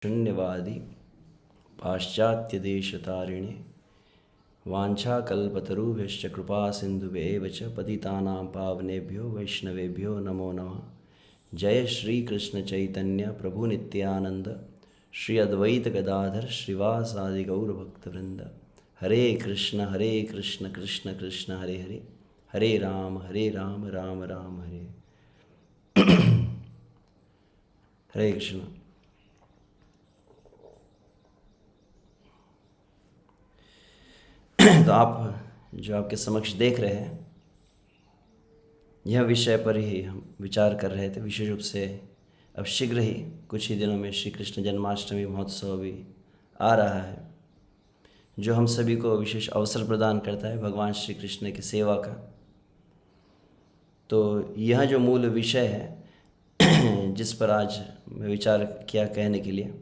शून्यवादी पाश्चात्यदेशतारिणे वाञ्छाकल्पतरुभ्यश्च कृपासिन्धुभ्येव च पतितानां पावनेभ्यो वैष्णवेभ्यो नमो नमः। जय श्री कृष्ण चैतन्य प्रभु नित्यानंद श्री अद्वैत गदाधर श्रीवासादि गौर भक्तवृंद। हरे कृष्ण कृष्ण कृष्ण हरे हरे, हरे राम राम राम हरे। हरे कृष्ण। तो आप जो आपके समक्ष देख रहे हैं, यह विषय पर ही हम विचार कर रहे थे। विशेष रूप से अब शीघ्र ही कुछ ही दिनों में श्री कृष्ण जन्माष्टमी महोत्सव भी आ रहा है, जो हम सभी को विशेष अवसर प्रदान करता है भगवान श्री कृष्ण की सेवा का। तो यह जो मूल विषय है जिस पर आज मैं विचार किया कहने के लिए,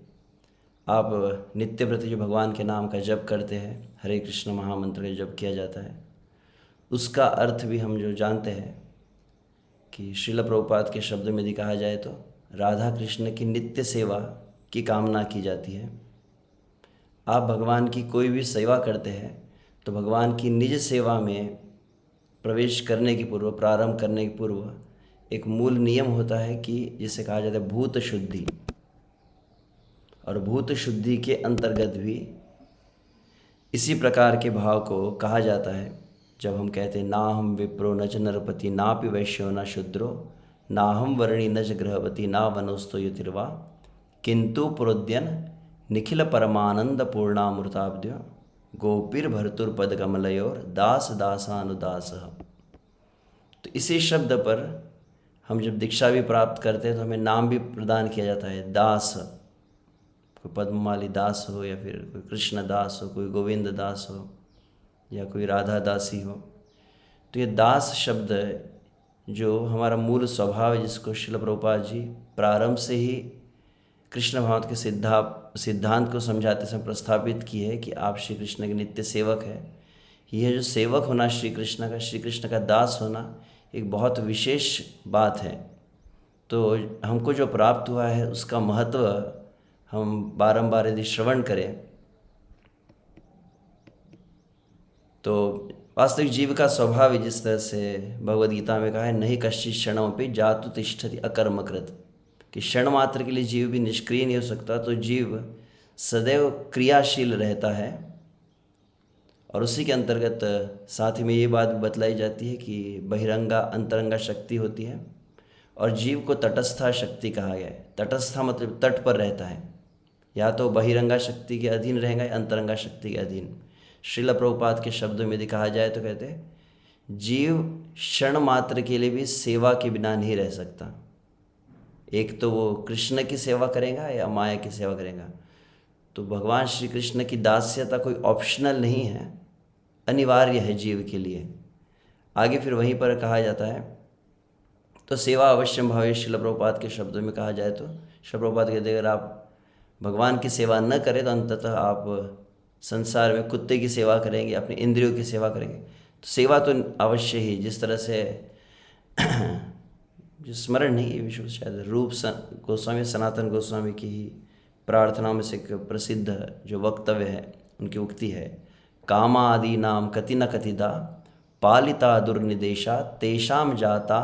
आप नित्य प्रति जो भगवान के नाम का जप करते हैं, हरे कृष्ण महामंत्र का जप किया जाता है, उसका अर्थ भी हम जो जानते हैं कि श्रील प्रभुपाद के शब्द में यदि कहा जाए तो राधा कृष्ण की नित्य सेवा की कामना की जाती है। आप भगवान की कोई भी सेवा करते हैं तो भगवान की निज सेवा में प्रवेश करने के पूर्व, प्रारंभ करने के पूर्व एक मूल नियम होता है कि जिसे कहा जाता है भूत शुद्धि। और भूत शुद्धि के अंतर्गत भी इसी प्रकार के भाव को कहा जाता है जब हम कहते हैं ना हम विप्रो न च नरपति नापि वैश्यो न शूद्रो ना हम वर्णी न च गृहपति ना वनोस्तो युतिर्वा किंतु प्रोद्यन निखिल परमानंद पूर्णामृताब्द्य गोपीर भर्तुर पद कमलयोर दास दासानुदास। तो इसी शब्द पर हम जब दीक्षा भी प्राप्त करते हैं तो हमें नाम भी प्रदान किया जाता है दास। कोई पद्ममाली दास हो या फिर कोई कृष्ण दास हो, कोई गोविंद दास हो या कोई राधा दासी हो। तो ये दास शब्द जो हमारा मूल स्वभाव है, जिसको श्रील प्रभुपाद जी प्रारंभ से ही कृष्ण भाव के सिद्धांत को समझाते समय प्रस्थापित किए है कि आप श्री कृष्ण के नित्य सेवक है। यह जो सेवक होना श्री कृष्ण का दास होना एक बहुत विशेष बात है। तो हमको जो प्राप्त हुआ है उसका महत्व हम बारंबार यदि श्रवण करें तो वास्तविक जीव का स्वभाव है, जिस तरह से भगवद गीता में कहा है, नहीं कश्चित् क्षणमपि जातु तिष्ठति अकर्मकृत, कि क्षण मात्र के लिए जीव भी निष्क्रिय नहीं हो सकता। तो जीव सदैव क्रियाशील रहता है। और उसी के अंतर्गत साथ ही में ये बात बतलाई जाती है कि बहिरंगा अंतरंगा शक्ति होती है और जीव को तटस्था शक्ति कहा गया है। तटस्था मतलब तट पर रहता है, या तो बहिरंगा शक्ति के अधीन रहेगा या अंतरंगा शक्ति के अधीन। श्रील प्रभुपाद के शब्दों में यदि कहा जाए तो कहते हैं जीव क्षण मात्र के लिए भी सेवा के बिना नहीं रह सकता। एक तो वो कृष्ण की सेवा करेगा या माया की सेवा करेगा। तो भगवान श्री कृष्ण की दास्यता कोई ऑप्शनल नहीं है, अनिवार्य है जीव के लिए। आगे फिर वहीं पर कहा जाता है तो सेवा अवश्यम भावे। श्रील प्रभुपाद के शब्दों में कहा जाए तो श्रील प्रभुपाद कहते अगर आप भगवान की सेवा न करें तो अंततः आप संसार में कुत्ते की सेवा करेंगे, अपने इंद्रियों की सेवा करेंगे। तो सेवा तो अवश्य ही, जिस तरह से जो स्मरण नहीं विश्व शायद रूप गोस्वामी सनातन गोस्वामी की ही प्रार्थनाओं में से एक प्रसिद्ध जो वक्तव्य है, उनकी उक्ति है, कामादि नाम कति न कतिदा पालिता दुर्निदेशा तेषाम जाता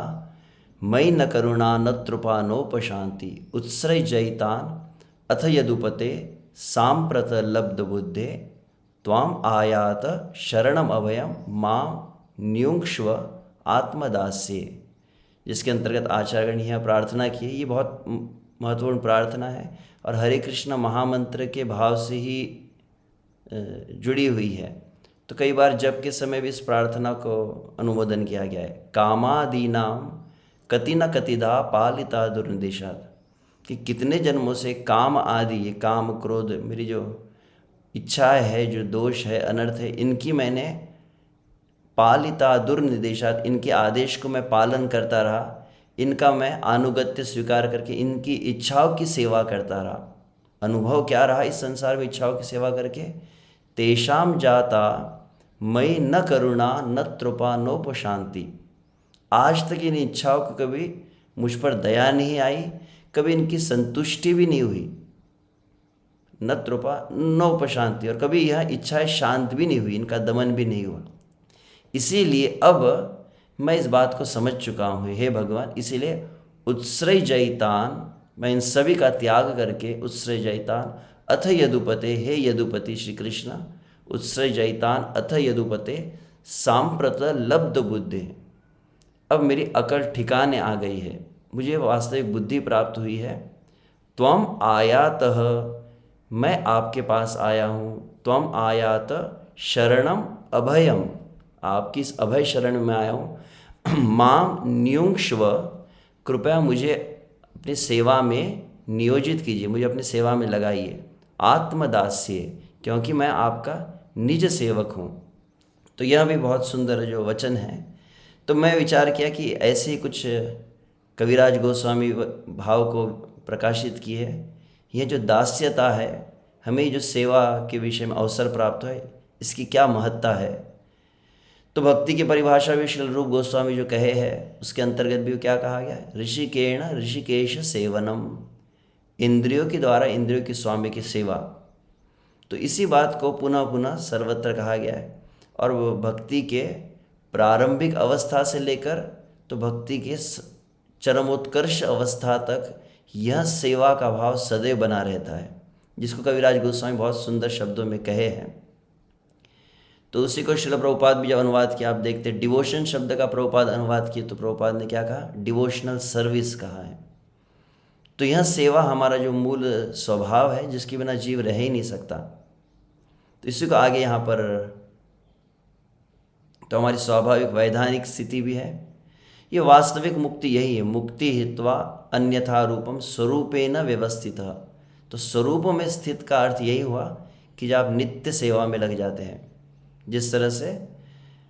मयि न करुणा न त्रुपा नोपशांति उत्सृज जयितान अथ यदुपते सांप्रत लब्ध बुद्धे त्वाम आयात शरणम अभयम मां न्युंक्ष्व आत्मदास्ये। जिसके अंतर्गत आचार्यगण यह प्रार्थना की है। ये बहुत महत्वपूर्ण प्रार्थना है और हरे कृष्ण महामंत्र के भाव से ही जुड़ी हुई है। तो कई बार जप के समय भी इस प्रार्थना को अनुमोदन किया गया है, कामादीनाम कति न कतिदा पालिता दुर्निदेशात, कि कितने जन्मों से काम आदि, ये काम क्रोध मेरी जो इच्छाएं है, जो दोष है, अनर्थ है, इनकी मैंने पालिता दुर्निदेशात, इनके आदेश को मैं पालन करता रहा, इनका मैं अनुगत्य स्वीकार करके इनकी इच्छाओं की सेवा करता रहा। अनुभव क्या रहा इस संसार में इच्छाओं की सेवा करके, तेषाम जाता मयि न करुणा न त्रुपा नोपशांति, आज तक इन इच्छाओं को कभी मुझ पर दया नहीं आई, कभी इनकी संतुष्टि भी नहीं हुई। न त्रुपा नोपशांति, और कभी यह इच्छाएं शांत भी नहीं हुई, इनका दमन भी नहीं हुआ। इसीलिए अब मैं इस बात को समझ चुका हूँ हे भगवान, इसीलिए उत्सृजयितान, मैं इन सभी का त्याग करके उत्सृजयितान अथ यदुपते, हे यदुपति श्री कृष्ण, उत्सृजयितान अथ यदुपते सांप्रत लब्ध बुद्धि, अब मेरी अकल ठिकाने आ गई है, मुझे वास्तविक बुद्धि प्राप्त हुई है। त्वम आयातः, मैं आपके पास आया हूँ। त्वम आयात शरणम अभयम, आपकी इस अभय शरण में आया हूँ। माम न्युंक्ष्व, कृपया मुझे अपनी सेवा में नियोजित कीजिए, मुझे अपनी सेवा में लगाइए। आत्मदास्य, क्योंकि मैं आपका निज सेवक हूँ। तो यह भी बहुत सुंदर जो वचन है। तो मैं विचार किया कि ऐसे ही कुछ कविराज गोस्वामी भाव को प्रकाशित किए है। यह जो दास्यता है, हमें जो सेवा के विषय में अवसर प्राप्त है, इसकी क्या महत्ता है। तो भक्ति की परिभाषा भी श्रील रूप गोस्वामी जो कहे हैं, उसके अंतर्गत भी क्या कहा गया है, ऋषिकेण ऋषिकेश सेवनम, इंद्रियों के द्वारा इंद्रियों के स्वामी की सेवा। तो इसी बात को पुनः पुनः सर्वत्र कहा गया है। और वो भक्ति के प्रारंभिक अवस्था से लेकर तो भक्ति के चरमोत्कर्ष अवस्था तक यह सेवा का भाव सदैव बना रहता है, जिसको कविराज गोस्वामी बहुत सुंदर शब्दों में कहे हैं। तो उसी को श्रील प्रभुपाद भी जब अनुवाद किया, आप देखते डिवोशन शब्द का प्रभुपाद अनुवाद किए, तो प्रभुपाद ने क्या कहा, डिवोशनल सर्विस कहा है। तो यह सेवा हमारा जो मूल स्वभाव है, जिसके बिना जीव रह ही नहीं सकता। तो इसी को आगे यहाँ पर, तो हमारी स्वाभाविक वैधानिक स्थिति भी है। ये वास्तविक मुक्ति यही है, मुक्ति हित्वा अन्यथा रूपम स्वरूपेण व्यवस्थित। तो स्वरूप में स्थित का अर्थ यही हुआ कि जब आप नित्य सेवा में लग जाते हैं, जिस तरह से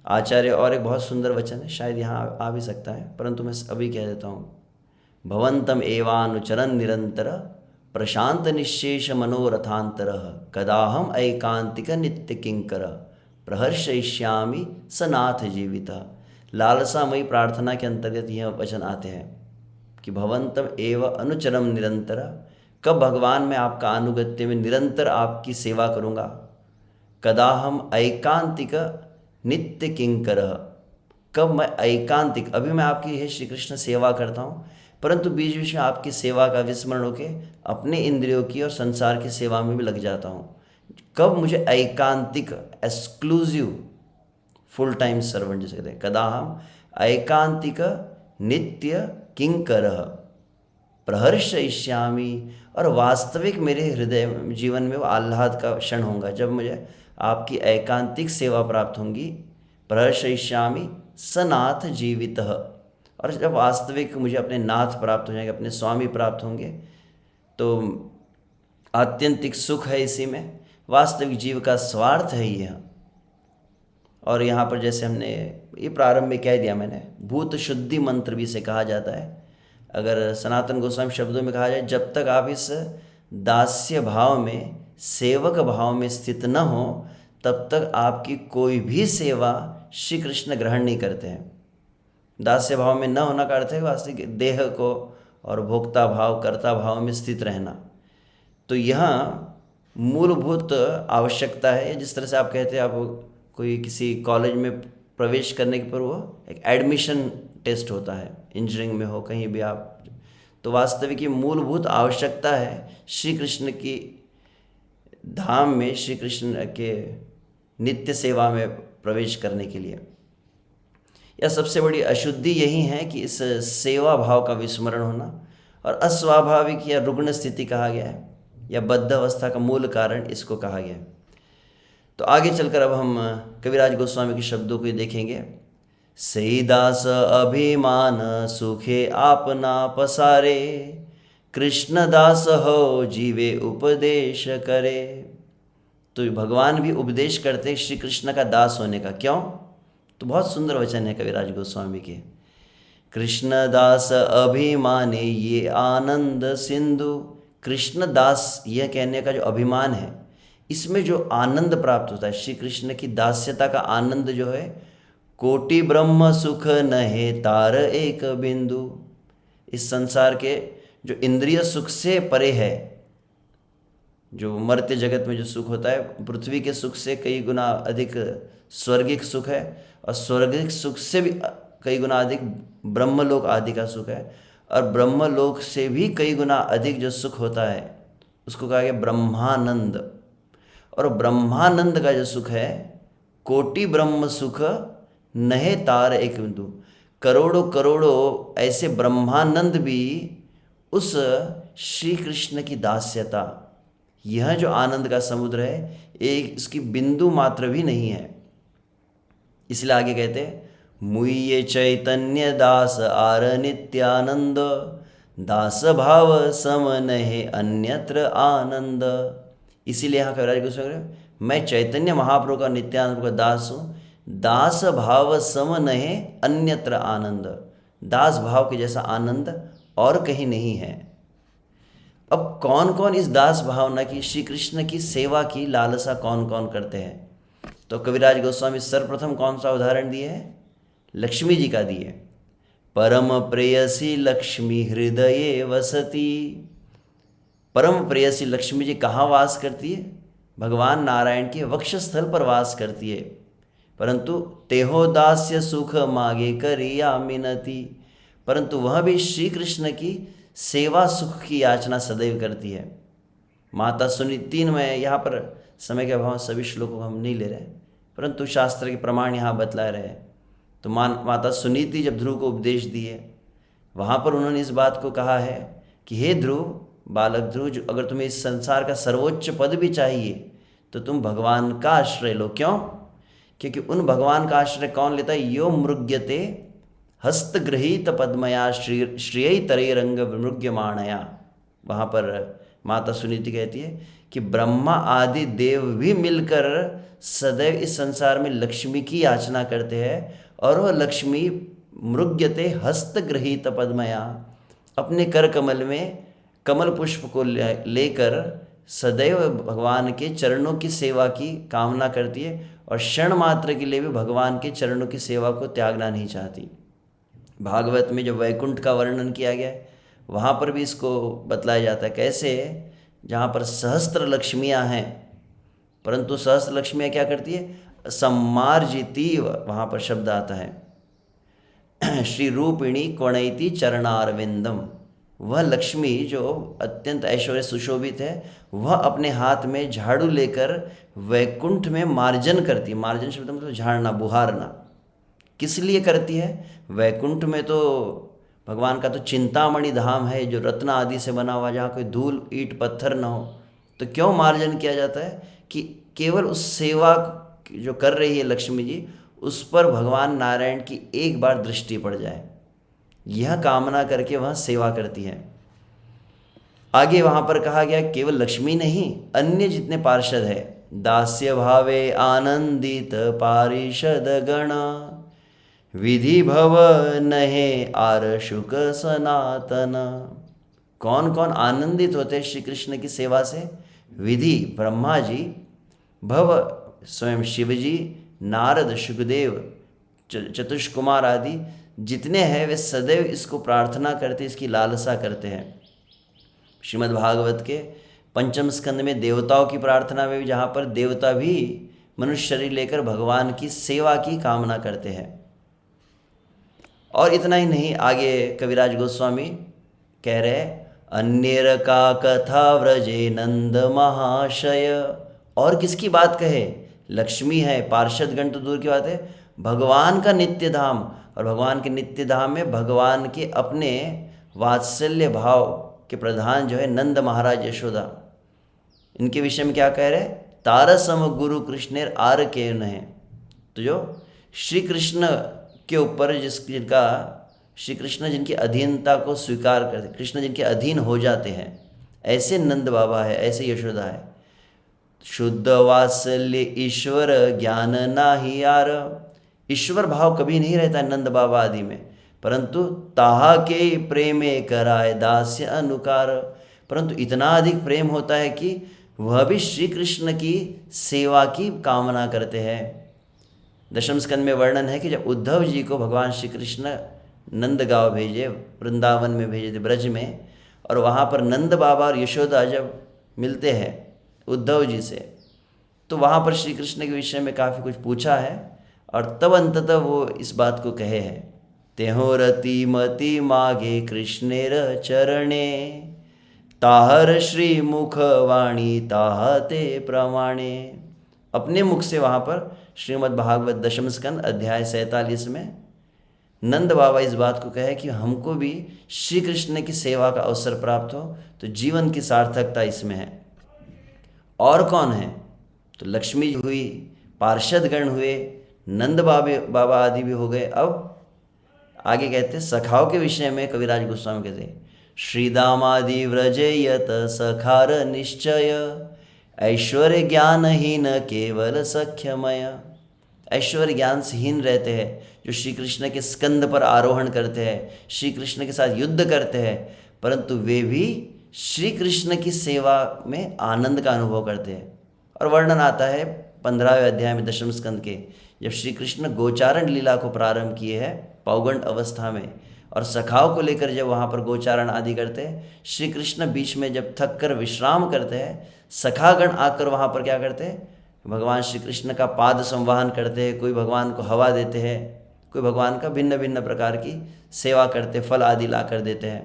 आचार्य, और एक बहुत सुंदर वचन है, शायद यहाँ आ भी सकता है, परंतु मैं अभी कह देता हूँ। भवंतम एवानुचरन निरंतर प्रशांत निशेष मनोरथांतर, कदाहम ऐकांतिक नित्य किंकर, प्रहर्षयिष्यामि सनाथ जीविता। लालसामयी प्रार्थना के अंतर्गत यह वचन आते हैं कि भवंतम एव अनुचरम निरंतर, कब भगवान मैं आपका अनुगत्य में निरंतर आपकी सेवा करूँगा। कदा हम ऐकांतिक नित्य किंकर, कब मैं ऐकांतिक, अभी मैं आपकी हे श्री कृष्ण सेवा करता हूँ, परंतु बीच बीच में आपकी सेवा का विस्मरण होके अपने इंद्रियों की और संसार की सेवा में भी लग जाता हूँ। कब मुझे ऐकांतिक, एक्सक्लूसिव, फुल टाइम सर्वेंट जिसे कहते हैं, कदा हम ऐकांतिक नित्य किंकर प्रहर्षयिष्यामि, और वास्तविक मेरे हृदय जीवन में वो आह्लाद का क्षण होगा जब मुझे आपकी ऐकांतिक सेवा प्राप्त होंगी। प्रहर्षयिष्यामि सनाथ जीवित, और जब वास्तविक मुझे अपने नाथ प्राप्त हो जाएंगे, अपने स्वामी प्राप्त होंगे, तो आत्यंतिक सुख है इसी में। वास्तविक जीव का स्वार्थ है यह। और यहाँ पर जैसे हमने ये प्रारंभ में कह दिया मैंने, भूत शुद्धि मंत्र भी इसे कहा जाता है। अगर सनातन गोस्वामी शब्दों में कहा जाए, जब तक आप इस दास्य भाव में, सेवक भाव में स्थित न हो, तब तक आपकी कोई भी सेवा श्री कृष्ण ग्रहण नहीं करते हैं। दास्य भाव में न होना का अर्थ है वास्तविक देह को और भोक्ता भाव, कर्ता भाव में स्थित रहना। तो यहाँ मूलभूत आवश्यकता है। जिस तरह से आप कहते हैं, आप कोई किसी कॉलेज में प्रवेश करने के पूर्व एक एडमिशन टेस्ट होता है, इंजीनियरिंग में हो, कहीं भी आप, तो वास्तविक ये मूलभूत आवश्यकता है श्री कृष्ण की धाम में, श्री कृष्ण के नित्य सेवा में प्रवेश करने के लिए। यह सबसे बड़ी अशुद्धि यही है कि इस सेवा भाव का विस्मरण होना, और अस्वाभाविक या रुग्ण स्थिति कहा गया है, या बद्ध अवस्था का मूल कारण इसको कहा गया है। तो आगे चलकर अब हम कविराज गोस्वामी के शब्दों को देखेंगे। सई दास अभिमान सुखे आपना पसारे, कृष्ण दास हो जीवे उपदेश करे। तो भगवान भी उपदेश करते श्री कृष्ण का दास होने का। क्यों? तो बहुत सुंदर वचन है कविराज गोस्वामी के। कृष्ण दास अभिमाने ये आनंद सिंधु, कृष्ण दास यह कहने का जो अभिमान है, इसमें जो आनंद प्राप्त होता है, श्री कृष्ण की दास्यता का आनंद जो है, कोटि ब्रह्म सुख नहे तार एक बिंदु, इस संसार के जो इंद्रिय सुख से परे है, जो मर्त्य जगत में जो सुख होता है, पृथ्वी के सुख से कई गुना अधिक स्वर्गिक सुख है, और स्वर्गिक सुख से भी कई गुना अधिक ब्रह्मलोक आदि का सुख है, और ब्रह्मलोक से भी कई गुना अधिक जो सुख होता है उसको कहा गया ब्रह्मानंद। और ब्रह्मानंद का जो सुख है, कोटि ब्रह्म सुख नहे तार एक बिंदु, करोड़ों करोड़ों ऐसे ब्रह्मानंद भी उस श्री कृष्ण की दास्यता, यह जो आनंद का समुद्र है, एक इसकी बिंदु मात्र भी नहीं है। इसलिए आगे कहते हैं, मुये चैतन्य दास आर नित्यानंद, दास भाव सम नहे अन्यत्र आनंद। इसीलिए यहाँ कविराज गोस्वामी, मैं चैतन्य महाप्रभु का नित्यानंद का दास हूँ, दास भाव सम नहे अन्यत्र आनंद, दास भाव के जैसा आनंद और कहीं नहीं है। अब कौन कौन इस दास भावना की, श्री कृष्ण की सेवा की लालसा कौन कौन करते हैं? तो कविराज गोस्वामी सर्वप्रथम कौन सा उदाहरण दिए है? लक्ष्मी जी का दिए। परम प्रेयसी लक्ष्मी हृदये वसती। परम प्रेयसी लक्ष्मी जी कहाँ वास करती है? भगवान नारायण के वक्षस्थल पर वास करती है। परंतु तेहो दास्य सुख मागे करिया मिनती, परंतु वह भी श्री कृष्ण की सेवा सुख की याचना सदैव करती है। माता सुनीति में, यहाँ पर समय के अभाव सभी श्लोकों को हम नहीं ले रहे, परंतु शास्त्र के प्रमाण यहाँ बतला रहे हैं। तो माता सुनीति जब ध्रुव को उपदेश दिए, वहाँ पर उन्होंने इस बात को कहा है कि हे ध्रुव, बालक ध्रुव, जो अगर तुम्हें इस संसार का सर्वोच्च पद भी चाहिए तो तुम भगवान का आश्रय लो। क्यों? क्योंकि उन भगवान का आश्रय कौन लेता है? यो मृग्यते हस्तगृहीत पद्मया श्रिय तरे रंग विमृग्यमाणया। वहाँ पर माता सुनीति कहती है कि ब्रह्मा आदि देव भी मिलकर सदैव इस संसार में लक्ष्मी की याचना करते हैं, और वह लक्ष्मी मृग्यते हस्तगृहीत पद्मया, अपने कर कमल में कमल पुष्प को लेकर सदैव भगवान के चरणों की सेवा की कामना करती है, और क्षण मात्र के लिए भी भगवान के चरणों की सेवा को त्यागना नहीं चाहती। भागवत में जो वैकुंठ का वर्णन किया गया है, वहाँ पर भी इसको बतलाया जाता है। कैसे? जहाँ पर सहस्त्र लक्ष्मियाँ हैं, परंतु सहस्त्र लक्ष्मियाँ क्या करती है? सम्मार्जिती, वहाँ पर शब्द आता है श्री रूपिणी कोणैति चरणारविंदम। वह लक्ष्मी जो अत्यंत ऐश्वर्य सुशोभित है, वह अपने हाथ में झाड़ू लेकर वैकुंठ में मार्जन करती है। मार्जन शब्द मतलब झाड़ना, बुहारना। किस लिए करती है? वैकुंठ में तो भगवान का तो चिंतामणि धाम है, जो रत्न आदि से बना हुआ, जहाँ कोई धूल ईंट पत्थर न हो। तो क्यों मार्जन किया जाता है? कि केवल उस सेवा जो कर रही है लक्ष्मी जी, उस पर भगवान नारायण की एक बार दृष्टि पड़ जाए, यह कामना करके वह सेवा करती है। आगे वहाँ पर कहा गया केवल लक्ष्मी नहीं, अन्य जितने पार्षद है, दास्य भावे आनंदित पारिषद गण, विधि भव नहे आर शुक सनातन। कौन कौन आनंदित होते श्री कृष्ण की सेवा से? विधि ब्रह्मा जी, भव स्वयं शिव जी, नारद, शुकदेव, चतुष्कुमार आदि जितने हैं, वे सदैव इसको प्रार्थना करते, इसकी लालसा करते हैं। श्रीमद् भागवत के पंचम स्कंद में देवताओं की प्रार्थना में भी, जहाँ पर देवता भी मनुष्य शरीर लेकर भगवान की सेवा की कामना करते हैं। और इतना ही नहीं, आगे कविराज गोस्वामी कह रहे हैं, अन्येर का कथा व्रजे नंद महाशय। और किसकी बात कहे? लक्ष्मी है, पार्षद गण तो दूर की बात है, भगवान का नित्य धाम। और भगवान के नित्य धाम में भगवान के अपने वात्सल्य भाव के प्रधान जो है नंद महाराज यशोदा, इनके विषय में क्या कह रहे? तारसम गुरु कृष्णेर आर के नहे। तो जो श्री कृष्ण के ऊपर जिनका श्री कृष्ण जिनकी अधीनता को स्वीकार करते, कृष्ण जिनके अधीन हो जाते हैं, ऐसे नंद बाबा है, ऐसे यशोदा है। शुद्ध वात्सल्य ईश्वर ज्ञान नाही यार। ईश्वर भाव कभी नहीं रहता है नंद बाबा आदि में, परंतु ताहा के प्रेमे कराए दास्य अनुकार। परंतु इतना अधिक प्रेम होता है कि वह भी श्री कृष्ण की सेवा की कामना करते हैं। दशम स्कंद में वर्णन है कि जब उद्धव जी को भगवान श्री कृष्ण नंदगांव भेजे, वृंदावन में भेजे थे, ब्रज में, और वहाँ पर नंद बाबा और यशोदा जब मिलते हैं, उद्धव जी से। तो वहाँ पर श्री कृष्ण के विषय में काफ़ी कुछ पूछा है और तब अंततः वो इस बात को कहे हैं, तेहो रति मति मागे कृष्णेर चरणे, ताहर श्री मुख वाणी ताह ते प्रमाणे। अपने मुख से वहाँ पर श्रीमद् भागवत दशम स्कंद अध्याय 47 में नंद बाबा इस बात को कहे कि हमको भी श्री कृष्ण की सेवा का अवसर प्राप्त हो तो जीवन की सार्थकता इसमें है। और कौन है? तो लक्ष्मी जी हुई, पार्षद गण हुए, नंद बाबा आदि भी हो गए। अब आगे कहते सखाओं के विषय में कविराज गोस्वामी कहते, श्रीदामादि व्रजेयत सखार निश्चय, ऐश्वर्य ज्ञानहीन केवल सख्यमय। ऐश्वर्य ज्ञान से हीन रहते हैं, जो श्री कृष्ण के स्कंद पर आरोहण करते हैं, श्री कृष्ण के साथ युद्ध करते हैं, परंतु वे भी श्री कृष्ण की सेवा में आनंद का अनुभव करते हैं। और वर्णन आता है 15वें अध्याय में दशम स्कंद के, जब श्री कृष्ण गोचारण लीला को प्रारंभ किए हैं पौगंड अवस्था में, और सखाओं को लेकर जब वहाँ पर गोचारण आदि करते हैं, श्री कृष्ण बीच में जब थक कर विश्राम करते हैं, सखागण आकर वहाँ पर क्या करते हैं, भगवान श्री कृष्ण का पाद संवाहन करते हैं। कोई भगवान को हवा देते हैं, कोई भगवान का भिन्न भिन्न प्रकार की सेवा करते, फल आदि ला कर देते हैं।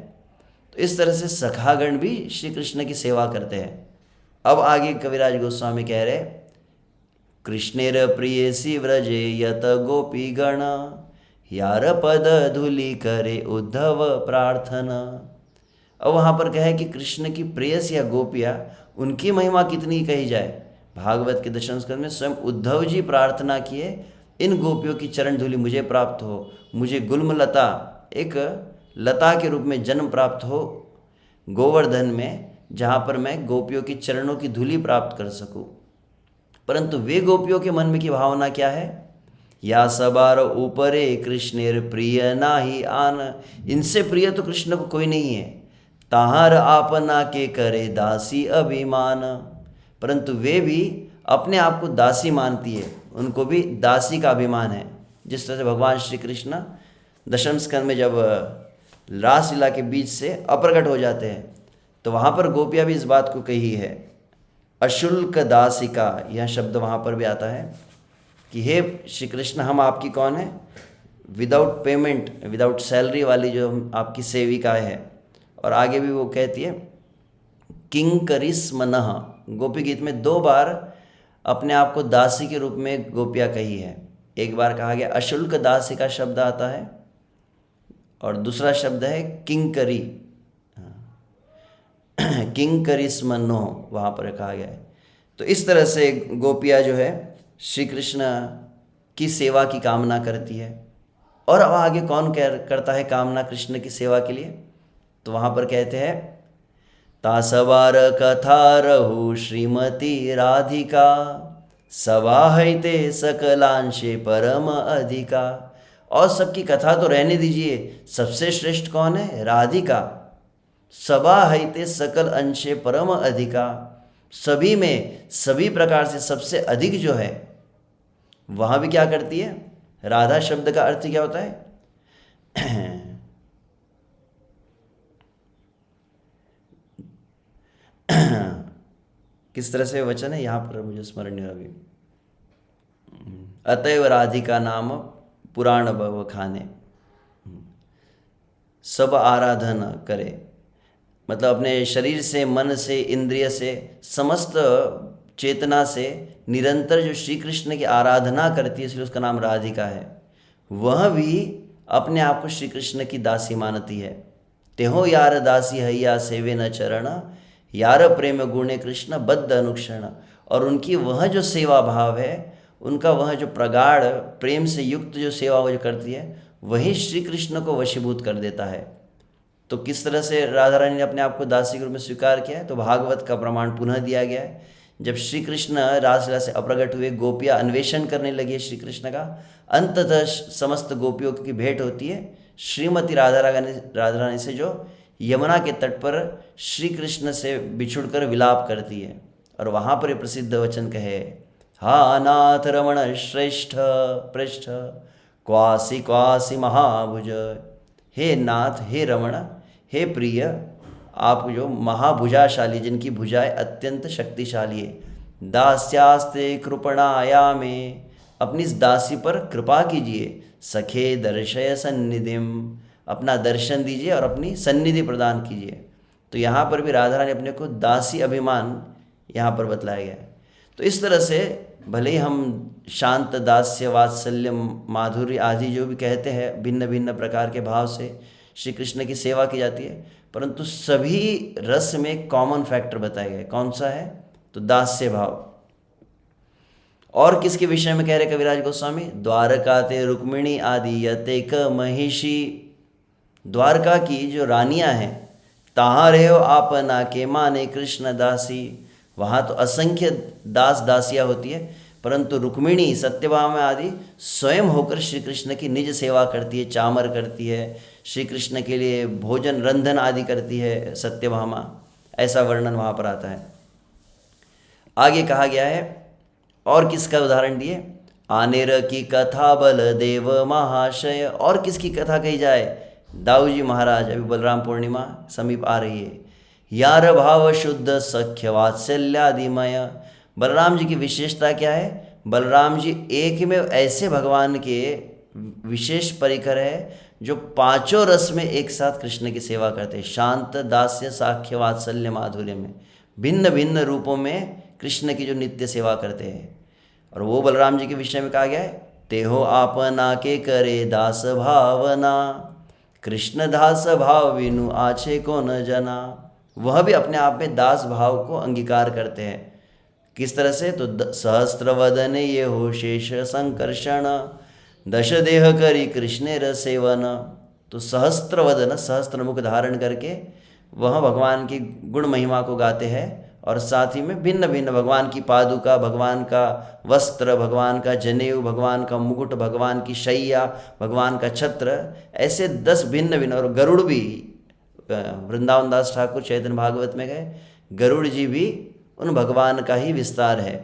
तो इस तरह से सखागण भी श्री कृष्ण की सेवा करते हैं। अब आगे कविराज गोस्वामी कह रहे, कृष्णेर प्रियसी व्रजे यत गोपी गण, यार पद धूलि करे उद्धव प्रार्थना। अब वहाँ पर कहे कि कृष्ण की प्रेयस या गोपियाँ, उनकी महिमा कितनी कही जाए। भागवत के दशम स्कंद में स्वयं उद्धव जी प्रार्थना किए, इन गोपियों की चरण धूलि मुझे प्राप्त हो, मुझे गुल्म लता, एक लता के रूप में जन्म प्राप्त हो गोवर्धन में, जहाँ पर मैं गोपियों की चरणों की धूलि प्राप्त कर सकूँ। परंतु वे गोपियों के मन में की भावना क्या है, या सबार ऊपरे कृष्णेर प्रिय नाही आन, इनसे प्रिय तो कृष्ण को कोई नहीं है। ताहार आपना के करे दासी अभिमान, परंतु वे भी अपने आप को दासी मानती है, उनको भी दासी का अभिमान है। जिस तरह से भगवान श्री कृष्ण दशम स्कंद में जब रासलीला के बीच से अप्रकट हो जाते हैं, तो वहाँ पर गोपियाँ भी इस बात को कही है, अशुल्क दासिका, यह शब्द वहाँ पर भी आता है कि हे श्री कृष्ण, हम आपकी कौन है, विदाउट पेमेंट, विदाउट सैलरी वाली जो आपकी सेविकाएँ हैं। और आगे भी वो कहती है किंकरिस मनः, गोपी गीत में 2 बार अपने आप को दासी के रूप में गोपियाँ कही है। एक बार कहा गया अशुल्क दासी का शब्द आता है, और दूसरा शब्द है किंकरी, किंकरिस मनो, वहाँ पर कहा गया है। तो इस तरह से गोपियाँ जो है श्री कृष्ण की सेवा की कामना करती है। और अब आगे कौन करता है कामना कृष्ण की सेवा के लिए, तो वहाँ पर कहते हैं तासवार कथा रहु श्रीमती राधिका, सवाहैते सकलांशे परम अधिका। और सबकी कथा तो रहने दीजिए, सबसे श्रेष्ठ कौन है, राधिका। सवाहैते सकल अंशे परम अधिका, सभी में सभी प्रकार से सबसे अधिक जो है, वहाँ भी क्या करती है। राधा शब्द का अर्थ क्या होता है, किस तरह से वचन है यहाँ पर मुझे स्मरण नहीं अभी। अतएव राधिका नाम पुराण भव खाने, सब आराधना करे, मतलब अपने शरीर से, मन से, इंद्रिय से, समस्त चेतना से निरंतर जो श्री कृष्ण की आराधना करती है, इसलिए उसका नाम राधिका है। वह भी अपने आप को श्री कृष्ण की दासी मानती है। तेहो यार दासी हैया सेवे न चरण, यार प्रेम गुणे कृष्ण बद्ध अनुक्षण। और उनकी वह जो सेवा भाव है, उनका वह जो प्रगाढ़ प्रेम से युक्त जो सेवा वो जो करती है, वही श्री कृष्ण को वशीभूत कर देता है। तो किस तरह से राधा रानी ने अपने आप को दासी के रूप में स्वीकार किया है, तो भागवत का प्रमाण पुनः दिया गया है। जब श्री कृष्ण रासलीला से अप्रगट हुए, गोपियाँ अन्वेषण करने लगी श्री कृष्ण का, अंततः समस्त गोपियों की भेंट होती है श्रीमती राधा रानी से, जो यमुना के तट पर श्री कृष्ण से बिछुड़कर विलाप करती है। और वहाँ पर प्रसिद्ध वचन कहे, हा नाथ रमण श्रेष्ठ पृष्ठ क्वासी क्वासी महाभुज। हे नाथ, हे रमण, हे प्रिय, आप जो महाभुजाशाली, जिनकी भुजाएं अत्यंत शक्तिशाली है, दास्यास्ते कृपणाया में, अपनी इस दासी पर कृपा कीजिए, सखे दर्शय सन्निधिम, अपना दर्शन दीजिए और अपनी सन्निधि प्रदान कीजिए। तो यहाँ पर भी राधा रानी अपने को दासी अभिमान यहाँ पर बतलाया गया है। तो इस तरह से भले ही हम शांत, दास्य, वात्सल्य, माधुर्य आदि जो भी कहते हैं, भिन्न भिन्न प्रकार के भाव से श्री कृष्ण की सेवा की जाती है, परंतु सभी रस में एक कॉमन फैक्टर बताया गया है। कौन सा है? तो दास्य भाव। और किसके विषय में कह रहे कविराज गोस्वामी? द्वारका ते रुक्मिणी आदि यतेक महिषी, द्वारका की जो रानियां हैं, तहाँ रहे हो आपना के माने कृष्ण दासी, वहाँ तो असंख्य दास दासियाँ होती है, परंतु रुक्मिणी, सत्यभामा आदि स्वयं होकर श्री कृष्ण की निज सेवा करती है, चामर करती है, श्री कृष्ण के लिए भोजन रंधन आदि करती है सत्यभामा, ऐसा वर्णन वहाँ पर आता है। आगे कहा गया है, और किसका उदाहरण दिए? आनेर की कथा बलदेव महाशय, और किसकी कथा कही जाए? दाऊ जी महाराज, अभी बलराम पूर्णिमा समीप आ रही है। यार भाव शुद्ध सख्य वात्सल्यादिमय, बलराम जी की विशेषता क्या है? बलराम जी एक में ऐसे भगवान के विशेष परिकर है जो पांचों रस में एक साथ कृष्ण की सेवा करते हैं, शांत, दास्य, साख्य, वात्सल्य, माधुर्य में, भिन्न भिन्न रूपों में कृष्ण की जो नित्य सेवा करते हैं। और वो बलराम जी के विषय में कहा गया है, तेहो आपना के करे दास भावना, कृष्ण दास भाव विनु आछे को न जना, वह भी अपने आप में दास भाव को अंगीकार करते हैं। किस तरह से? तो सहस्त्र वदन ये हो शेष संकर्षण, दश देह करी कृष्णेर सेवन, तो सहस्त्र वदन, सहस्त्र मुख धारण करके वह भगवान की गुण महिमा को गाते हैं, और साथ ही में भिन्न भिन्न भगवान की पादुका, भगवान का वस्त्र, भगवान का जनेऊ, भगवान का मुकुट, भगवान की शैया, भगवान का छत्र, ऐसे 10 भिन्न भिन्न। और गरुड़ भी, वृंदावन दास ठाकुर चैतन्य भागवत में गए, गरुड़ जी भी उन भगवान का ही विस्तार है।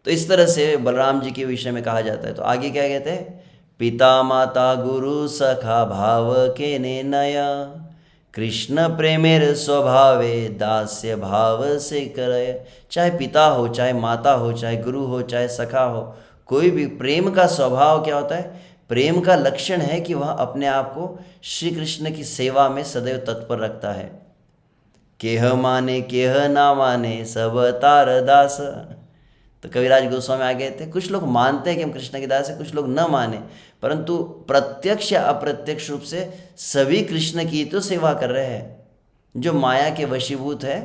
तो इस तरह से बलराम जी के विषय में कहा जाता है। तो आगे क्या कहते हैं? पिता माता गुरु सखा भाव के ने नया, कृष्ण प्रेमेर स्वभावे दास्य भाव से करे। चाहे पिता हो, चाहे माता हो, चाहे गुरु हो, चाहे सखा हो, कोई भी प्रेम का स्वभाव क्या होता है? प्रेम का लक्षण है कि वह अपने आप को श्री कृष्ण की सेवा में सदैव तत्पर रखता है। केह माने केह ना माने सब तार दास, तो कविराज गोस्वामी आगे थे, कुछ लोग मानते हैं कि हम कृष्ण के दास हैं, कुछ लोग न माने, परंतु प्रत्यक्ष या अप्रत्यक्ष रूप से सभी कृष्ण की तो सेवा कर रहे हैं। जो माया के वशीभूत है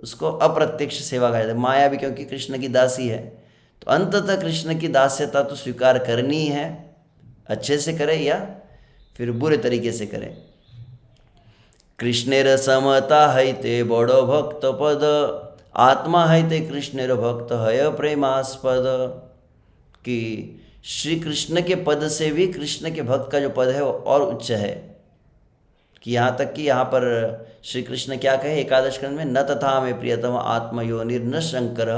उसको अप्रत्यक्ष सेवा कहा जाता है। माया भी क्योंकि कृष्ण की दासी है, तो अंततः कृष्ण की दास्यता तो स्वीकार करनी ही है, अच्छे से करे या फिर बुरे तरीके से करे। कृष्णेर समता है ते बड़ो भक्त पद, आत्मा है ते कृष्णेर भक्त है प्रेमास्पद, कि श्री कृष्ण के पद से भी कृष्ण के भक्त का जो पद है वो और उच्च है। कि यहाँ तक कि यहाँ पर श्री कृष्ण क्या कहे एकादश स्कंद में, न तथा में प्रियतम आत्मयोनिर न शंकर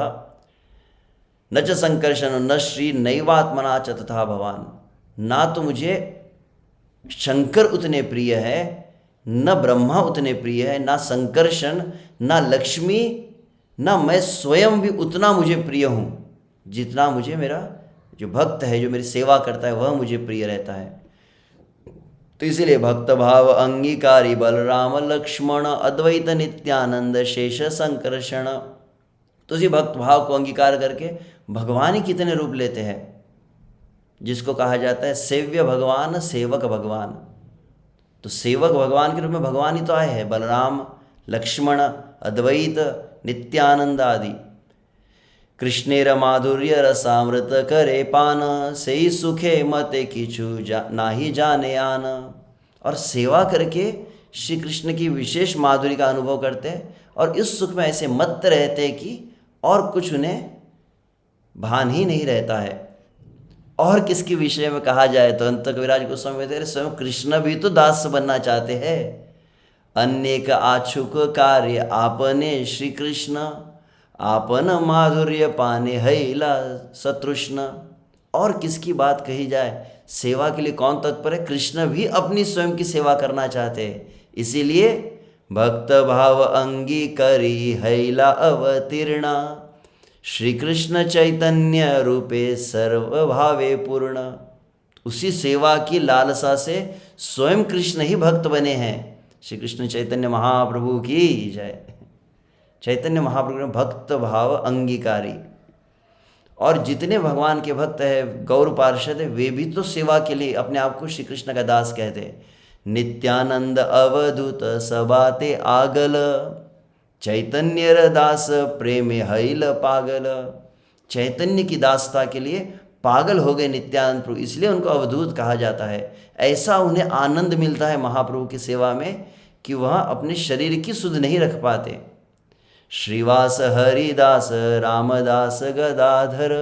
न च संकर्षण न श्री नैवात्मना च तथा भवान, ना तो मुझे शंकर उतने प्रिय है, न ब्रह्मा उतने प्रिय है, ना संकर्षण, ना लक्ष्मी, ना मैं स्वयं भी उतना मुझे प्रिय हूँ जितना मुझे मेरा जो भक्त है, जो मेरी सेवा करता है, वह मुझे प्रिय रहता है। तो इसीलिए भक्त भाव अंगीकारी बलराम लक्ष्मण अद्वैत नित्यानंद शेष संकर्षण। तो इसी भक्त भाव को अंगीकार करके भगवान ही कितने रूप लेते हैं, जिसको कहा जाता है सेव्य भगवान, सेवक भगवान। तो सेवक भगवान के रूप में भगवान ही तो आए हैं, बलराम, लक्ष्मण, अद्वैत, नित्यानंद आदि। कृष्णेर माधुर्य रसामृत करे पान, से ही सुखे मते किछु नाही जाने आन। और सेवा करके श्री कृष्ण की विशेष माधुर्य का अनुभव करते हैं और इस सुख में ऐसे मत्त रहते हैं कि और कुछ उन्हें भान ही नहीं रहता है। और किसके विषय में कहा जाए तो अंत कविराज गोस्वामी कहते हैं स्वयं कृष्ण भी तो दास बनना चाहते हैं। अनेक आछुक कार्य आपने श्री कृष्ण, आपन माधुर्य पाने हैला सतृष्ण। और किसकी बात कही जाए, सेवा के लिए कौन तत्पर है? कृष्ण भी अपनी स्वयं की सेवा करना चाहते हैं। इसीलिए भक्त भाव अंगीकरी हैला अवतीर्णा, श्री कृष्ण चैतन्य रूपे सर्व भावे पूर्ण। उसी सेवा की लालसा से स्वयं कृष्ण ही भक्त बने हैं। श्री कृष्ण चैतन्य महाप्रभु की जय। चैतन्य महाप्रभु ने भक्त भाव अंगीकारी, और जितने भगवान के भक्त हैं गौर पार्षद है, वे भी तो सेवा के लिए अपने आप को श्री कृष्ण का दास कहते हैं। नित्यानंद अवधूत सबाते आगल, चैतन्य दास प्रेम हैल पागल। चैतन्य की दासता के लिए पागल हो गए नित्यानंद प्रभु, इसलिए उनको अवधूत कहा जाता है। ऐसा उन्हें आनंद मिलता है महाप्रभु की सेवा में कि वह अपने शरीर की सुध नहीं रख पाते। श्रीवास हरिदास रामदास गदाधर,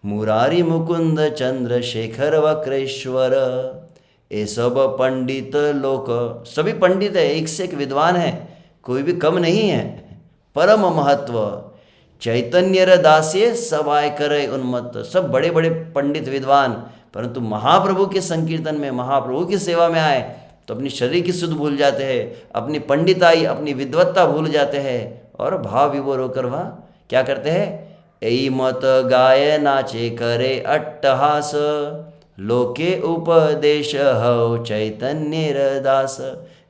मुरारी मुकुंद चंद्रशेखर वक्रेश्वर। ये सब पंडित लोक, सभी पंडित है, एक से एक विद्वान है, कोई भी कम नहीं है। परम महत्व चैतन्य दास्य सब आय करे उन्मत्त, सब बड़े बड़े पंडित विद्वान, परंतु महाप्रभु के संकीर्तन में, महाप्रभु की सेवा में आए तो अपनी शरीर की सुध भूल जाते हैं, अपनी पंडिताई अपनी विद्वत्ता भूल जाते हैं, और भाव विभोर होकर वह क्या करते हैं, ऐ मत गाय नाचे करे अट्टहास, लोके उपदेश हो चैतन्य दास।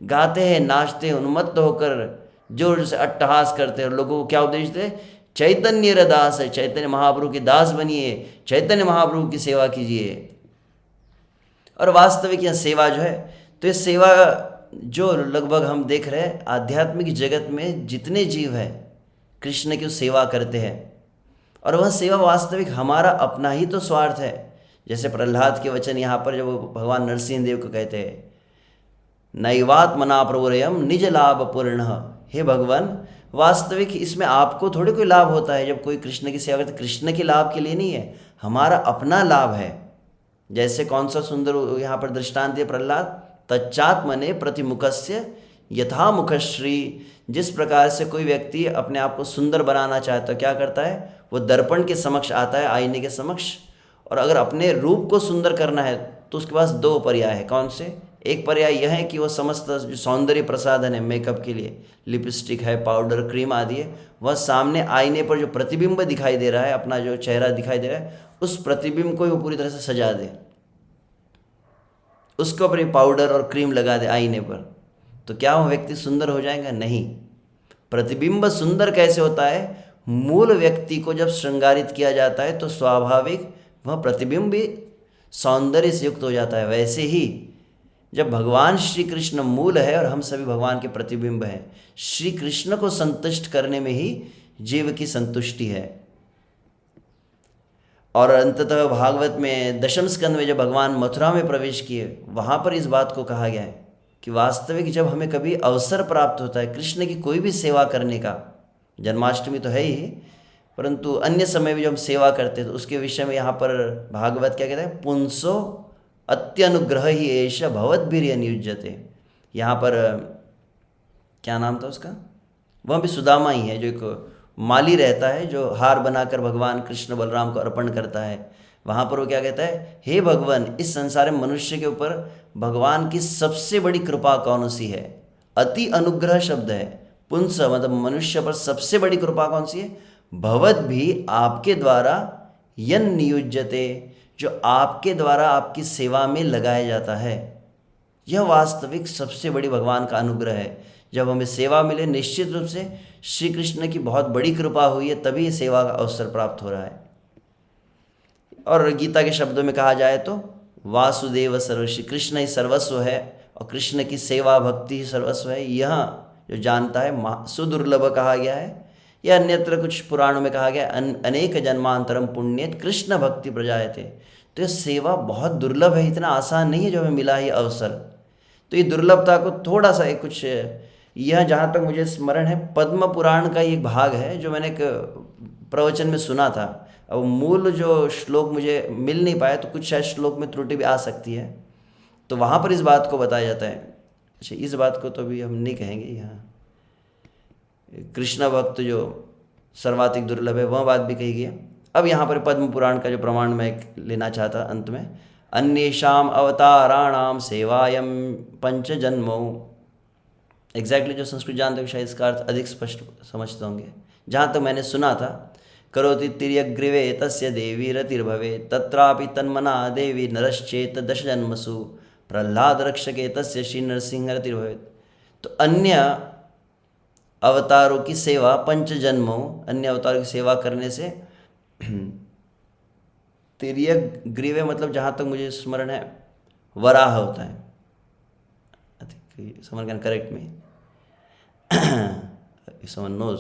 गाते हैं, नाचते हैं, उन्मत्त होकर जोर से अट्टहास करते हैं, और लोगों को क्या उपदेश देते, चैतन्य दास है, चैतन्य महाप्रभु के दास बनिए, चैतन्य महाप्रभु की सेवा कीजिए। और वास्तविक यह सेवा जो है, तो ये सेवा जो लगभग हम देख रहे हैं आध्यात्मिक जगत में जितने जीव हैं कृष्ण की सेवा करते हैं, और वह सेवा वास्तविक हमारा अपना ही तो स्वार्थ है। जैसे प्रहलाद के वचन यहाँ पर जब भगवान नरसिंह देव को कहते हैं, नैवात्मना प्रभुरयम निज लाभ पूर्ण। हे भगवान, वास्तविक इसमें आपको थोड़ी कोई लाभ होता है। जब कोई कृष्ण की सेवा करते, कृष्ण के लाभ के लिए नहीं है, हमारा अपना लाभ है। जैसे कौन सा सुंदर यहाँ पर दृष्टांत दिया प्रहलाद, तच्चात्मने प्रतिमुखस्य यथा मुखश्री। जिस प्रकार से कोई व्यक्ति अपने आप को सुंदर बनाना चाहता है, क्या करता है, वो दर्पण के समक्ष आता है, आईने के समक्ष, और अगर अपने रूप को सुंदर करना है तो उसके पास दो पर्याय है। कौन से, एक पर्याय यह है कि वह समस्त जो सौंदर्य प्रसाधन है मेकअप के लिए, लिपस्टिक है, पाउडर, क्रीम आदि है, वह सामने आईने पर जो प्रतिबिंब दिखाई दे रहा है, अपना जो चेहरा दिखाई दे रहा है, उस प्रतिबिंब को वो पूरी तरह से सजा दे, उसको अपने पाउडर और क्रीम लगा दे आईने पर, तो क्या वह व्यक्ति सुंदर हो जाएगा? नहीं। प्रतिबिंब सुंदर कैसे होता है? मूल व्यक्ति को जब श्रृंगारित किया जाता है तो स्वाभाविक वह प्रतिबिंब भी सौंदर्य से युक्त हो जाता है। वैसे ही जब भगवान श्री कृष्ण मूल है और हम सभी भगवान के प्रतिबिंब हैं, श्री कृष्ण को संतुष्ट करने में ही जीव की संतुष्टि है। और अंततः भागवत में दशम स्कंद में जब भगवान मथुरा में प्रवेश किए, वहाँ पर इस बात को कहा गया है कि वास्तविक जब हमें कभी अवसर प्राप्त होता है कृष्ण की कोई भी सेवा करने का, जन्माष्टमी तो है ही, परंतु अन्य समय भी जब हम सेवा करते हैं तो उसके विषय में यहाँ पर भागवत क्या कहता है, पुंसो अत्यनुग्रह ही एष भवद्भिर्य नियुज्यते। यहाँ पर क्या नाम था उसका, वह भी सुदामा ही है, जो एक माली रहता है, जो हार बनाकर भगवान कृष्ण बलराम को अर्पण करता है। वहाँ पर वो क्या कहता है, हे भगवान, इस संसार में मनुष्य के ऊपर भगवान की सबसे बड़ी कृपा कौन सी है? अति अनुग्रह शब्द है, पुंस मतलब मनुष्य पर सबसे बड़ी कृपा कौन सी है? भवद भी आपके द्वारा यन नियुज्यते, जो आपके द्वारा आपकी सेवा में लगाया जाता है। यह वास्तविक सबसे बड़ी भगवान का अनुग्रह है। जब हमें सेवा मिले, निश्चित रूप से श्री कृष्ण की बहुत बड़ी कृपा हुई है, तभी सेवा का अवसर प्राप्त हो रहा है। और गीता के शब्दों में कहा जाए तो वासुदेव सर्वश्री, कृष्ण ही सर्वस्व है और कृष्ण की सेवा भक्ति ही सर्वस्व है। यह जो जानता है सुदुर्लभ कहा गया है, या अन्यत्र कुछ पुराणों में कहा गया अनेक जन्मांतरम पुण्येत कृष्ण भक्ति प्रजायते। तो यह सेवा बहुत दुर्लभ है, इतना आसान नहीं है जो हमें मिला है अवसर। तो ये दुर्लभता को थोड़ा सा कुछ, यह जहाँ तक मुझे स्मरण है पद्म पुराण का एक भाग है जो मैंने एक प्रवचन में सुना था। अब मूल जो श्लोक मुझे मिल नहीं पाया, तो कुछ शायद श्लोक में त्रुटि भी आ सकती है, तो वहाँ पर इस बात को बताया जाता है। अच्छा, इस बात को तो अभी हम नहीं कहेंगे, यहाँ कृष्ण भक्त जो सर्वाधिक दुर्लभ है वह बात भी कही गई है। अब यहाँ पर पद्म पुराण का जो प्रमाण मैं लेना चाहता अंत में, अन्येषाम अवताराणाम सेवायम पंच जन्मों, एग्जैक्टली जो संस्कृत जानते हो शायद इसका अर्थ अधिक स्पष्ट समझते होंगे। जहाँ तक मैंने सुना था, करोति तिर्यग्रीवे तस्य देवी रतिर्भवे तत्रापि तन्मना देवी नरश्चेत दश जन्मसु प्रह्लाद रक्षके तस्य श्री नरसिंह रतिर्भवे। तो अन्य अवतारों की सेवा पंच जन्मों, अन्य अवतारों की सेवा करने से तिर्यग्रीवे मतलब जहाँ तक मुझे स्मरण है वराह होता है। Someone can correct me someone knows.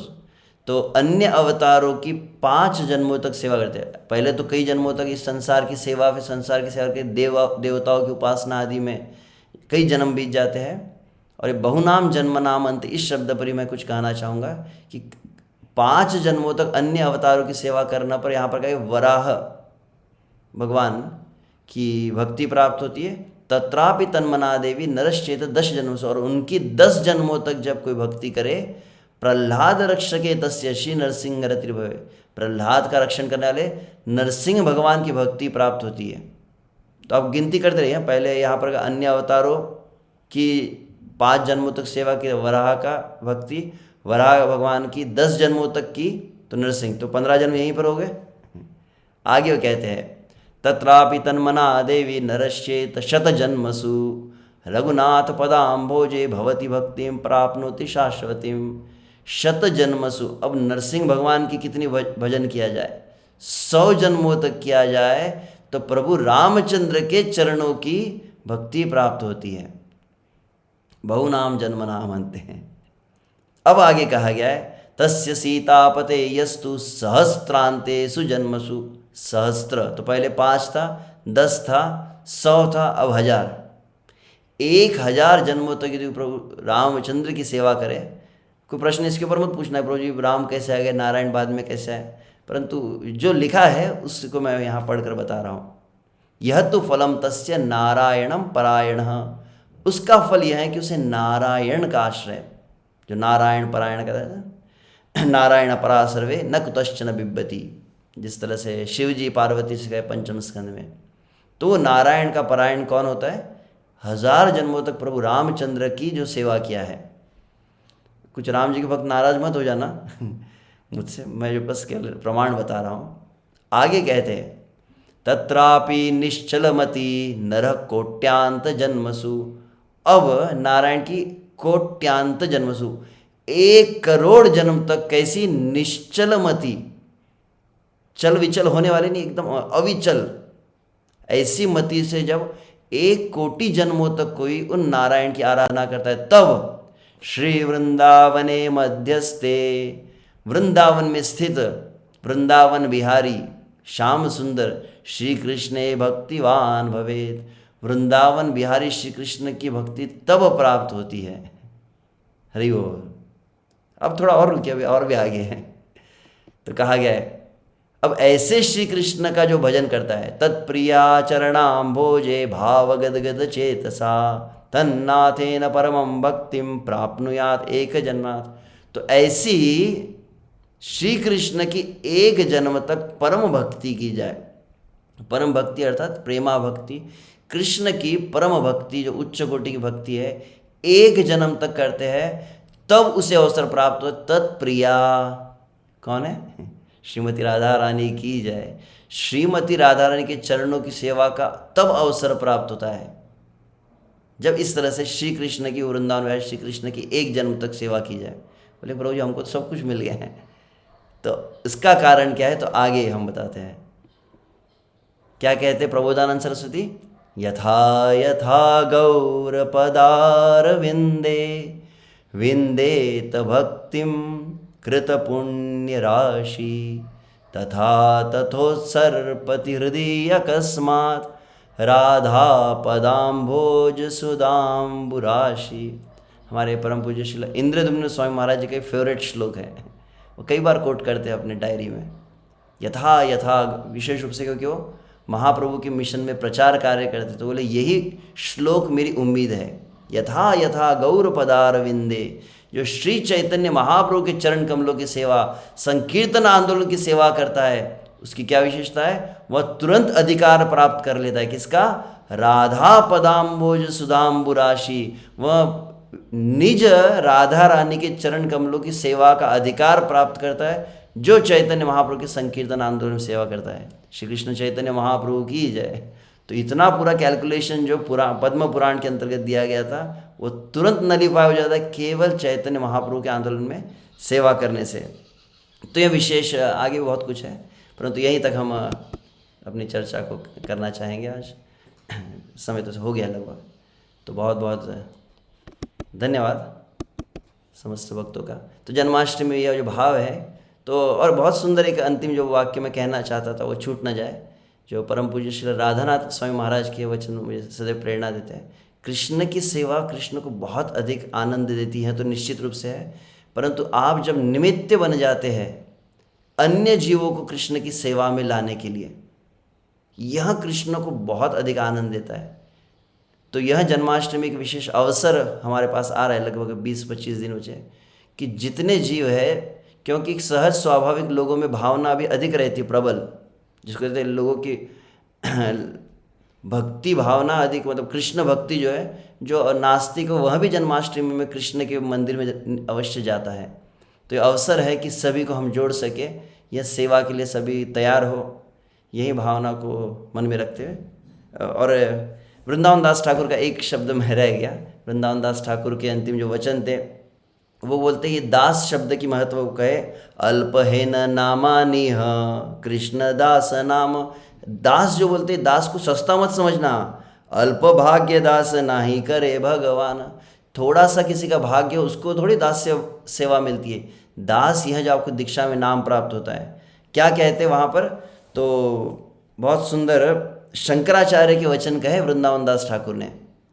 तो अन्य अवतारों की 5 जन्मों तक सेवा करते हैं। पहले तो कई जन्मों तक इस संसार की सेवा, फिर संसार की सेवा के देवताओं की उपासना आदि में कई जन्म बीत जाते हैं। और ये बहुनाम जन्म नाम अंत, इस शब्द पर ही मैं कुछ कहना चाहूँगा कि 5 जन्मों तक अन्य अवतारों की सेवा करना पर यहाँ पर कहे वराह भगवान की भक्ति प्राप्त होती है। तत्रापि तन्मना देवी नरश्चेत 10 जन्मों से, और उनकी 10 जन्मों तक जब कोई भक्ति करे, प्रह्लाद रक्षके तस्य श्री नरसिंह रतिर्भवे, प्रह्लाद का रक्षण करने वाले नरसिंह भगवान की भक्ति प्राप्त होती है। तो आप गिनती करते रहिए। पहले यहाँ पर अन्य अवतारों की 5 जन्मों तक सेवा की वराह का भक्ति, वराह भगवान की 10 जन्मों तक की तो नरसिंह, तो 15 जन्म यहीं पर हो गए। आगे वो कहते हैं तत्रापि तन्मना देवी नरश्चेत शतजन्मसु रघुनाथ पदाम्भोजे भवति भक्तिम प्राप्नोति शाश्वतीम। शतजन्मसु, अब नरसिंह भगवान की कितनी भजन किया जाए, 100 जन्मों तक किया जाए तो प्रभु रामचंद्र के चरणों की भक्ति प्राप्त होती है। बहुनाम जन्म नाम अंते हैं। अब आगे कहा गया है तस्य सीतापते यस्तु सहस्त्रांते सुजन्मसु। सहस्त्र तो पहले 5 था, 10 था, 100 था, अब 1000। 1000 जन्मों तक यदि प्रभु रामचंद्र की सेवा करे, कोई प्रश्न इसके ऊपर मत पूछना है प्रभु जी राम कैसे आ गए, नारायण बाद में कैसे आए, परंतु जो लिखा है उसको मैं यहाँ पढ़कर बता रहा हूँ। यह तो फलम तस्य नारायणम परायणः, उसका फल यह है कि उसे नारायण का आश्रय, जो नारायण परायण कहता है, नारायण परा सर्वे न कुतश्चन बिब्बति, जिस तरह से शिव जी पार्वती से गए पंचम स्कंद में। तो नारायण का परायण कौन होता है? 1000 जन्मों तक प्रभु रामचंद्र की जो सेवा किया है। कुछ राम जी के भक्त नाराज मत हो जाना मुझसे, मैं जो बस केवल प्रमाण बता रहा हूँ। आगे कहते हैं तत्रापि निश्चलमति नरः कोट्यांत जन्मसु। अब नारायण की कोट्यांत जन्मसु, 1 करोड़ जन्म तक कैसी निश्चलमति, चल विचल होने वाले नहीं, एकदम अविचल, ऐसी मति से जब 1 कोटि जन्मों तक कोई उन नारायण की आराधना करता है, तब श्री वृंदावने मध्यस्थे, वृंदावन में स्थित वृंदावन बिहारी श्याम सुंदर श्री कृष्णे भक्तिवान भवेत। वृंदावन बिहारी श्री कृष्ण की भक्ति तब प्राप्त होती है। हरि बोल। अब थोड़ा और रुकिए, अभी और भी आगे है। तो कहा गया है अब ऐसे श्री कृष्ण का जो भजन करता है, तत्प्रिया चरणाम्भोजे भावगदगद चेतसा तन्नाथेन परमं भक्तिम प्राप्नुयात एक जन्मात्। तो ऐसी श्री कृष्ण की 1 जन्म तक परम भक्ति की जाए। परम भक्ति अर्थात प्रेमा भक्ति, कृष्ण की परम भक्ति जो उच्च कोटि की भक्ति है, 1 जन्म तक करते हैं, तब उसे अवसर प्राप्त हो। तत्प्रिया कौन है? श्रीमती राधा रानी की जय। श्रीमती राधा रानी के चरणों की सेवा का तब अवसर प्राप्त होता है जब इस तरह से श्री कृष्ण की, वृंदावन में श्री कृष्ण की 1 जन्म तक सेवा की जाए। बोले प्रभु जी हमको तो सब कुछ मिल गया है, तो इसका कारण क्या है? तो आगे हम बताते हैं। क्या कहते प्रबोधानंद सरस्वती? यथा यथा गौरपदार विंदे विंदेत भक्तिम कृत पुण्य राशि तथा तथोत्सर्पति हृदय अकस्मात् राधा पदाम्भोज सुदाम्बुराशि। हमारे परम पूज्य श्री इंद्रद्युम्न स्वामी महाराज जी का फेवरेट श्लोक है, वो कई बार कोट करते हैं अपने डायरी में। यथा यथा, विशेष रूप से क्योंकि वो महाप्रभु के मिशन में प्रचार कार्य करते, तो बोले यही श्लोक मेरी उम्मीद है। यथा यथा गौर पदार विंदे, जो श्री चैतन्य महाप्रभु के चरण कमलों की सेवा, संकीर्तन आंदोलन की सेवा करता है, उसकी क्या विशेषता है? वह तुरंत अधिकार प्राप्त कर लेता है। किसका? राधा पदाम्बोज सुधाम्बुराशि। वह निज राधा रानी के चरण कमलों की सेवा का अधिकार प्राप्त करता है जो चैतन्य महाप्रभु के संकीर्तन आंदोलन में सेवा करता है। श्री कृष्ण चैतन्य महाप्रभु की जय। तो इतना पूरा कैलकुलेशन जो पद्म पुराण के अंतर्गत दिया गया था वो तुरंत नलीफाई हो जाता है केवल चैतन्य महाप्रभु के आंदोलन में सेवा करने से। तो यह विशेष, आगे भी बहुत कुछ है, परंतु यहीं तक हम अपनी चर्चा को करना चाहेंगे आज। समय तो हो गया लगभग। तो बहुत बहुत धन्यवाद समस्त भक्तों का। तो जन्माष्टमी में यह जो भाव है, तो और बहुत सुंदर एक अंतिम जो वाक्य मैं कहना चाहता था वो छूट न जाए, जो परम पूज्य श्री राधानाथ स्वामी महाराज के वचन मुझे सदैव प्रेरणा देते हैं। कृष्ण की सेवा कृष्ण को बहुत अधिक आनंद देती है, तो निश्चित रूप से है, परंतु आप जब निमित्त बन जाते हैं अन्य जीवों को कृष्ण की सेवा में लाने के लिए, यह कृष्ण को बहुत अधिक आनंद देता है। तो यह जन्माष्टमी का विशेष अवसर हमारे पास आ रहा है, लगभग 20-25 दिन बचे, कि जितने जीव है, क्योंकि सहज स्वाभाविक लोगों में भावना अभी अधिक रहती है, प्रबल, जिसको कहते हैं लोगों की भक्ति भावना अधिक, मतलब कृष्ण भक्ति जो है, जो नास्तिक हो वह भी जन्माष्टमी में कृष्ण के मंदिर में अवश्य जाता है। तो ये अवसर है कि सभी को हम जोड़ सके, यह सेवा के लिए सभी तैयार हो, यही भावना को मन में रखते हुए। और वृंदावन दास ठाकुर का एक शब्द में रह गया, वृंदावन दास ठाकुर के अंतिम जो वचन थे वो बोलते ये दास शब्द की महत्व को कहे, अल्पहेन नामानिह कृष्ण दास नाम। दास जो बोलते हैं, दास को सस्ता मत समझना, अल्प भाग्य दास नाही करे भगवान। थोड़ा सा किसी का भाग्य हो उसको थोड़ी दास से सेवा मिलती है। दास यह जो आपको दीक्षा में नाम प्राप्त होता है, क्या कहते हैं वहाँ पर, तो बहुत सुंदर शंकराचार्य के वचन कहे वृंदावन दास ठाकुर ने,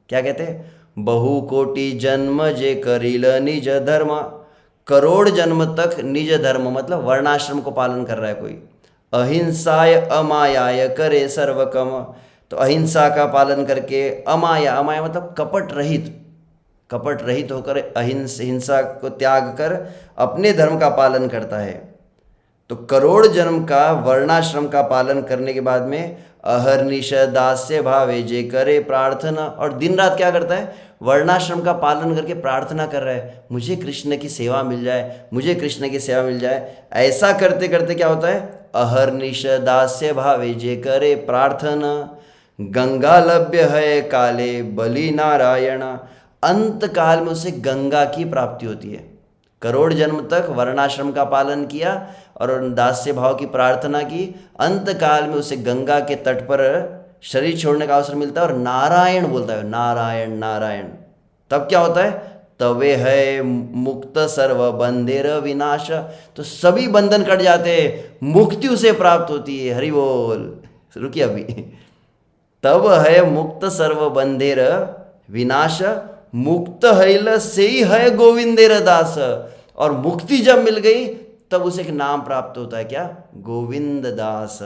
क्या कहते हैं, बहु कोटि जन्म जे करिल निज धर्म, करोड़ जन्म तक निज धर्म, मतलब वर्णाश्रम को पालन कर रहा है कोई, अहिंसाय अमायाय करे सर्वकम। तो अहिंसा का पालन करके, अमाया, अमाया मतलब कपट रहित होकर हिंसा को त्याग कर अपने धर्म का पालन करता है। तो करोड़ जन्म का वर्णाश्रम का पालन करने के बाद में अहर्निश दास्य भावे जे करे प्रार्थना, और दिन रात क्या करता है, वर्णाश्रम का पालन करके प्रार्थना कर रहा है, मुझे कृष्ण की सेवा मिल जाए, मुझे कृष्ण की सेवा मिल जाए। ऐसा करते करते क्या होता है, अहर्निश दास्य भावे जे करे प्रार्थना, गंगा लभ्य है काले बलि नारायण। अंत काल में उसे गंगा की प्राप्ति होती है। करोड़ जन्म तक वर्णाश्रम का पालन किया और दास्य भाव की प्रार्थना की, अंत काल में उसे गंगा के तट पर शरीर छोड़ने का अवसर मिलता है और नारायण बोलता है, नारायण नारायण। तब क्या होता है, तवे है मुक्त सर्व बंधेर विनाश। तो सभी बंधन कट जाते हैं, मुक्ति उसे प्राप्त होती है। हरि बोल। रुकिए अभी, तब है मुक्त सर्व बंधेर विनाश, मुक्त हैल से ही है गोविंदेर दास। और मुक्ति जब मिल गई तब उसे एक नाम प्राप्त होता है, क्या, गोविंद दास।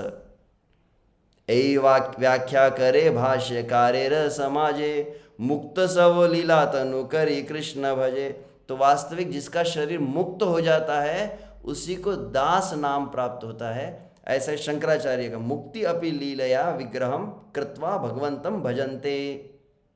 ऐ व्याख्या करे भाष्यकारेर समाजे, मुक्त सवो लीला तनु करी कृष्ण भजे। तो वास्तविक जिसका शरीर मुक्त हो जाता है उसी को दास नाम प्राप्त होता है। ऐसा शंकराचार्य का, मुक्ति अपि लीलया विग्रहम कृत्वा भगवंतम भजन्ते,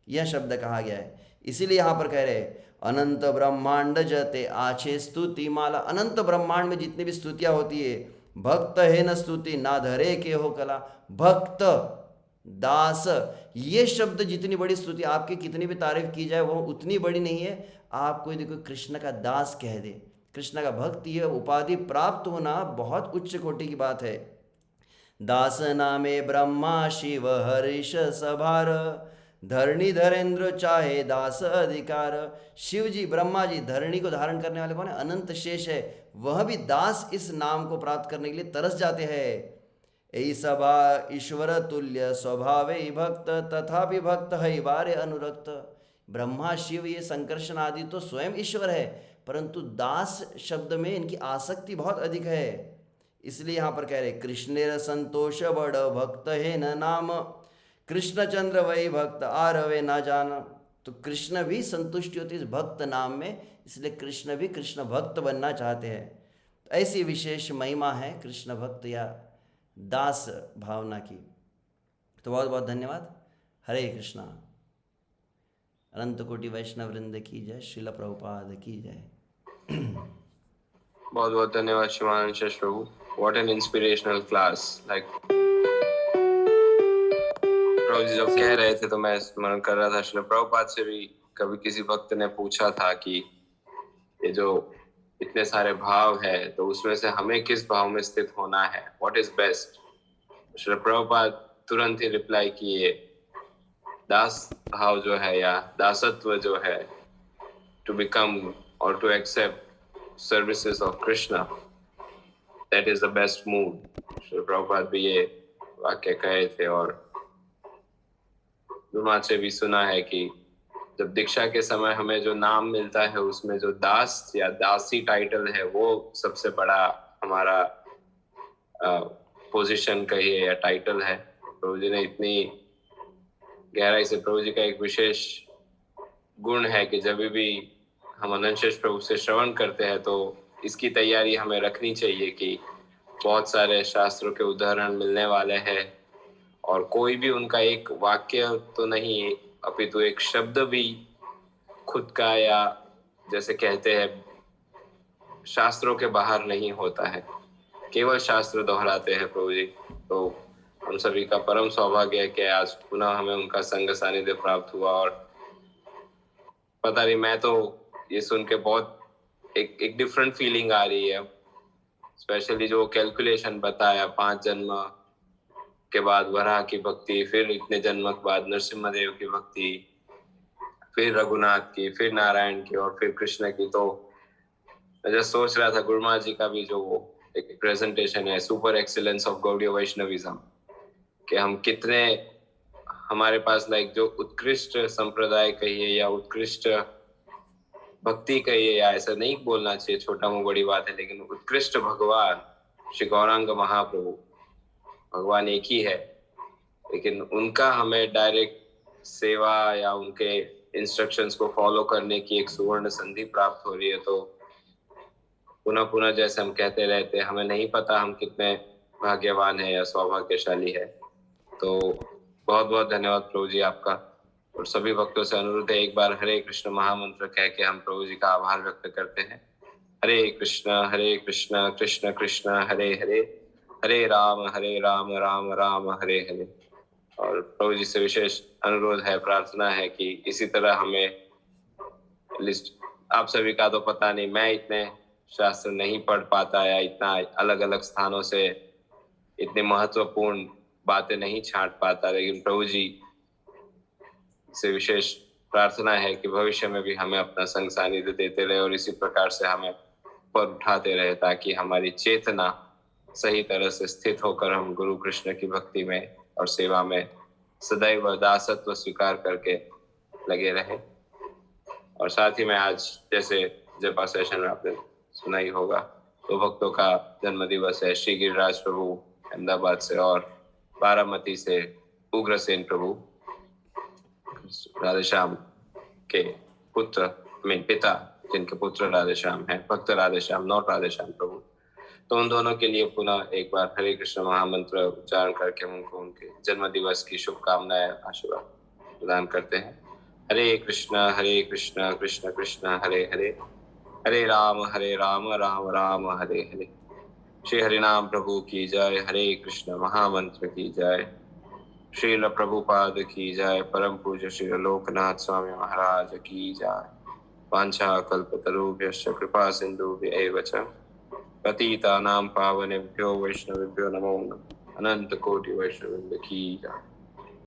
यह शब्द कहा गया है। इसीलिए यहाँ पर कह रहे हैं, अनंत ब्रह्मांड जते आछे स्तुति माला। अनंत ब्रह्मांड में जितनी भी स्तुतियाँ होती है, भक्त है न स्तुति ना धरे के हो कला। भक्त, दास, ये शब्द जितनी बड़ी स्तुति, आपकी कितनी भी तारीफ की जाए वो उतनी बड़ी नहीं है। आपको यदि कोई कृष्ण का दास कह दे, कृष्ण का भक्त, ये उपाधि प्राप्त होना बहुत उच्च कोटि की बात है। दास नामे ब्रह्मा शिव हरीश सभार, धरणी धरेंद्र चाहे दास अधिकार। शिव जी, ब्रह्मा जी, धरणी को धारण करने वाले कौन है, अनंत शेष है, वह भी दास इस नाम को प्राप्त करने के लिए तरस जाते हैं। ऐ सभा ईश्वर तुल्य स्वभावे भक्त, तथापि भक्त है बारे अनुरक्त। ब्रह्मा शिव ये संकर्षण आदि तो स्वयं ईश्वर है, परंतु दास शब्द में इनकी आसक्ति बहुत अधिक है। इसलिए यहाँ पर कह रहे, कृष्णेर संतोष बड़ भक्त है न नाम, कृष्णचंद्र वही भक्त आरवे ना जाना। तो कृष्ण भी संतुष्टि होती है इस भक्त नाम में, इसलिए कृष्ण भी कृष्ण भक्त बनना चाहते हैं। तो ऐसी विशेष महिमा है कृष्ण भक्त या दास भावना की। तो बहुत बहुत धन्यवाद। हरे कृष्णा। अनंत कोटि वैष्णव वृंद की जय। श्रील प्रभुपाद की जय। बहुत बहुत धन्यवाद श्रीमान Shash Prabhu. What an inspirational class. Like Prabhu ji जब कह रहे थे तो मैं स्मरण कर रहा था, श्रील प्रभुपाद से भी कभी किसी भक्त ने पूछा था कि ये जो इतने सारे भाव है तो उसमें से हमें किस भाव में स्थित होना है, what is best. Srila Prabhupada तुरंत ही रिप्लाई किए, दास भाव जो है या दासत्व जो है, टू बिकम और to accept services of Krishna, that is the best mood. Shri Prabhupada भी ये वाक्य कहे थे और गुरुमाँ से भी सुना है कि जब दीक्षा के समय हमें जो नाम मिलता है उसमें जो दास या दासी टाइटल है वो सबसे बड़ा हमारा पोजीशन कहिए या टाइटल है। प्रभु जी ने इतनी गहराई से, प्रभु जी का एक विशेष गुण है कि जब भी हम अनंत शेष प्रभु से श्रवण करते हैं तो इसकी तैयारी हमें रखनी चाहिए कि बहुत सारे शास्त्रों के उदाहरण मिलने वाले हैं और कोई भी उनका एक वाक्य तो नहीं अपितु एक शब्द भी खुद का या जैसे कहते हैं शास्त्रों के बाहर नहीं होता है, केवल शास्त्र दोहराते हैं प्रभु जी। तो हम सभी का परम सौभाग्य है कि आज पुनः हमें उनका संग सानिध्य प्राप्त हुआ और पता नहीं, मैं तो ये सुन के बहुत एक डिफरेंट फीलिंग आ रही है। स्पेशली जो कैलकुलेशन बताया, 5 जन्म के बाद वराह की भक्ति, फिर इतने जन्म के बाद नरसिम्हा देव की भक्ति, फिर रघुनाथ की, फिर नारायण की और फिर कृष्ण की। तो मैं जस्ट सोच रहा था गुरुमा जी का भी जो वो एक प्रेजेंटेशन है, super excellence of Gaudiya Vaishnavism, कि हम कितने हमारे पास लाइक जो उत्कृष्ट संप्रदाय कहिए या उत्कृष्ट भक्ति कहिए, या ऐसा नहीं बोलना चाहिए, छोटा मुंह बड़ी बात है, लेकिन उत्कृष्ट भगवान श्री गौरांग महाप्रभु, भगवान एक ही है, लेकिन उनका हमें डायरेक्ट सेवा या उनके इंस्ट्रक्शंस को फॉलो करने की एक सुवर्ण संधि प्राप्त हो रही है। तो पुनः पुनः जैसे हम कहते रहते हैं, हमें नहीं पता हम कितने भाग्यवान है या सौभाग्यशाली है। तो बहुत बहुत धन्यवाद प्रभु जी आपका। और सभी भक्तों से अनुरोध है, एक बार हरे कृष्ण महामंत्र कह के हम प्रभु जी का आभार व्यक्त करते हैं। हरे कृष्ण कृष्ण कृष्ण हरे हरे, हरे राम राम राम हरे हरे। और प्रभु जी से विशेष अनुरोध है, प्रार्थना है कि इसी तरह हमें लिस्ट, आप सभी का तो पता नहीं, मैं इतने शास्त्र नहीं पढ़ पाता या इतना अलग अलग स्थानों से इतनी महत्वपूर्ण बातें नहीं छांट पाता, लेकिन प्रभु जी से विशेष प्रार्थना है कि भविष्य में भी हमें अपना संग सानिध्य देते रहे और इसी प्रकार से हमें पर उठाते रहे, ताकि हमारी चेतना सही तरह से स्थित होकर हम गुरु कृष्ण की भक्ति में और सेवा में सदैव दासत्व स्वीकार करके लगे रहे। और साथ ही में आज जैसे जपा सेशन में आपने सुना ही होगा, तो भक्तों का जन्म दिवस है। श्री गिरिराज प्रभु अहमदाबाद से और बारामती से उग्रसेन प्रभु राधेश्याम के पुत्र पिता, जिनके पुत्र राधेश्याम है, भक्त राधेश्याम नॉट राधेश्याम प्रभु। तो उन दोनों के लिए पुनः एक बार हरे कृष्ण महामंत्र उच्चारण करके उनको उनके जन्म दिवस की शुभकामनाएं आशीर्वाद प्रदान करते हैं। हरे कृष्ण कृष्ण कृष्ण हरे हरे, हरे राम राम राम हरे हरे। श्री हरिनाम प्रभु की जय, हरे कृष्ण महामंत्र की जय, श्रील प्रभुपाद की जय, परम पूज्य श्री लोकनाथ स्वामी महाराज की जय। वांछा कल्पतरुभ्यश्च कृपा सिन्धुभ्यैव च पतितानां पावनेभ्यो वैष्णवेभ्यो नमो नमः। अनंत कोटि वैष्णववृंद की जय।